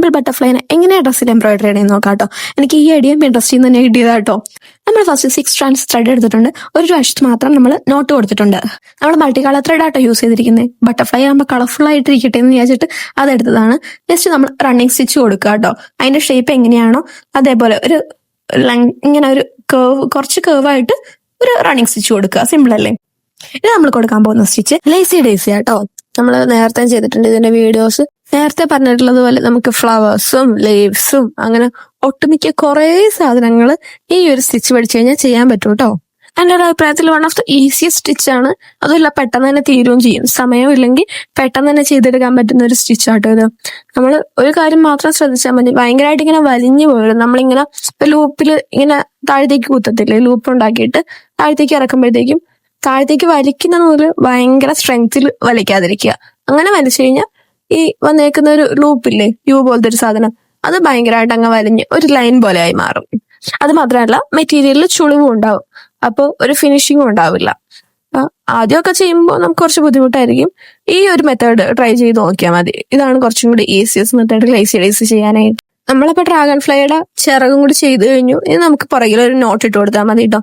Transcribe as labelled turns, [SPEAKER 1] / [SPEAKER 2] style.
[SPEAKER 1] Simple ബട്ടർഫ്ലൈനെ എങ്ങനെയാണ് ഡ്രസ്സിൽ embroidery ചെയ്യണമെന്ന് നോക്കാം കേട്ടോ. എനിക്ക് ഈ ഐഡിയയും ഇൻട്രസ്റ്റിൽ നിന്ന് തന്നെ കിട്ടിയതാ കേട്ടോ. നമ്മൾ ഫസ്റ്റ് 6 strands ത്രെഡ് എടുത്തിട്ടുണ്ട്. ഒരു വശത്ത് മാത്രം നമ്മൾ നോട്ട് കൊടുത്തിട്ടുണ്ട്. നമ്മൾ മൾട്ടി കളർ ത്രെഡ് ആട്ടോ യൂസ് ചെയ്തിരിക്കുന്നത്. ബട്ടർഫ്ലൈ ആകുമ്പോൾ കളർഫുൾ ആയിട്ടിരിക്കട്ടെ എന്ന് വിചാരിച്ചിട്ട് അതെടുത്തതാണ്. ജസ്റ്റ് നമ്മൾ റണ്ണിങ് സ്റ്റിച്ച് കൊടുക്കുക കേട്ടോ. അതിന്റെ ഷേപ്പ് എങ്ങനെയാണോ അതേപോലെ ഒരു ഇങ്ങനെ ഒരു കേവ്, കുറച്ച് കേവായിട്ട് ഒരു റണ്ണിങ് സ്റ്റിച്ച് കൊടുക്കുക. സിമ്പിൾ അല്ലേ? ഇത് നമ്മൾ കൊടുക്കാൻ പോകുന്ന സ്റ്റിച്ച് ലേസി ഡേസി ആട്ടോ. നമ്മൾ നേരത്തെ ചെയ്തിട്ടുണ്ട് ഇതിന്റെ വീഡിയോസ്. നേരത്തെ പറഞ്ഞിട്ടുള്ളത് പോലെ നമുക്ക് ഫ്ലവേഴ്സും ലീവ്സും അങ്ങനെ ഒട്ടുമിക്ക കുറേ സാധനങ്ങൾ ഈ ഒരു സ്റ്റിച്ച് പഠിച്ചു കഴിഞ്ഞാൽ ചെയ്യാൻ പറ്റും കേട്ടോ. എൻ്റെ ഒരു അഭിപ്രായത്തിൽ വൺ ഓഫ് ദ ഈസിയസ്റ്റ് സ്റ്റിച്ചാണ്. അതുമില്ല, പെട്ടെന്ന് തന്നെ തീരുകയും ചെയ്യും. സമയം ഇല്ലെങ്കിൽ പെട്ടെന്ന് തന്നെ ചെയ്തെടുക്കാൻ പറ്റുന്ന ഒരു സ്റ്റിച്ചാട്ടോ ഇത്. നമ്മൾ ഒരു കാര്യം മാത്രം ശ്രദ്ധിച്ചാൽ മതി, ഭയങ്കരമായിട്ട് ഇങ്ങനെ വലിഞ്ഞു പോകരുത്. നമ്മളിങ്ങനെ ലൂപ്പിൽ ഇങ്ങനെ താഴത്തേക്ക് കുത്തത്തില്ലേ, ലൂപ്പ് ഉണ്ടാക്കിയിട്ട് താഴത്തേക്ക് ഇറക്കുമ്പോഴത്തേക്കും താഴത്തേക്ക് വലിക്കുന്ന നൂല് ഭയങ്കര സ്ട്രെങ്ത്തിൽ വലിക്കാതിരിക്കുക. അങ്ങനെ വലിച്ചു കഴിഞ്ഞാൽ ഈ വന്നേക്കുന്ന ഒരു ലൂപ്പില്ലേ, യു പോലത്തെ ഒരു സാധനം, അത് ഭയങ്കരമായിട്ട് അങ്ങ് വലിഞ്ഞ് ഒരു ലൈൻ പോലെ ആയി മാറും. അത് മാത്രമല്ല മെറ്റീരിയലിൽ ചുളിവും ഉണ്ടാവും, അപ്പോൾ ഒരു ഫിനിഷിങ്ങും ഉണ്ടാവില്ല. ആദ്യമൊക്കെ ചെയ്യുമ്പോൾ നമുക്ക് കുറച്ച് ബുദ്ധിമുട്ടായിരിക്കും. ഈ ഒരു മെത്തേഡ് ട്രൈ ചെയ്ത് നോക്കിയാൽ മതി. ഇതാണ് കുറച്ചും കൂടി ഈസിയസ്റ്റ് മെത്തേഡ് ലേസി ഡേസി ചെയ്യാനായിട്ട്. നമ്മളിപ്പോൾ ഡ്രാഗൺ ഫ്ലൈയുടെ ചിറകും കൂടി ചെയ്ത് കഴിഞ്ഞു. ഇനി നമുക്ക് പുറകിൽ ഒരു നോട്ട് ഇട്ട് കൊടുത്താൽ മതി കേട്ടോ.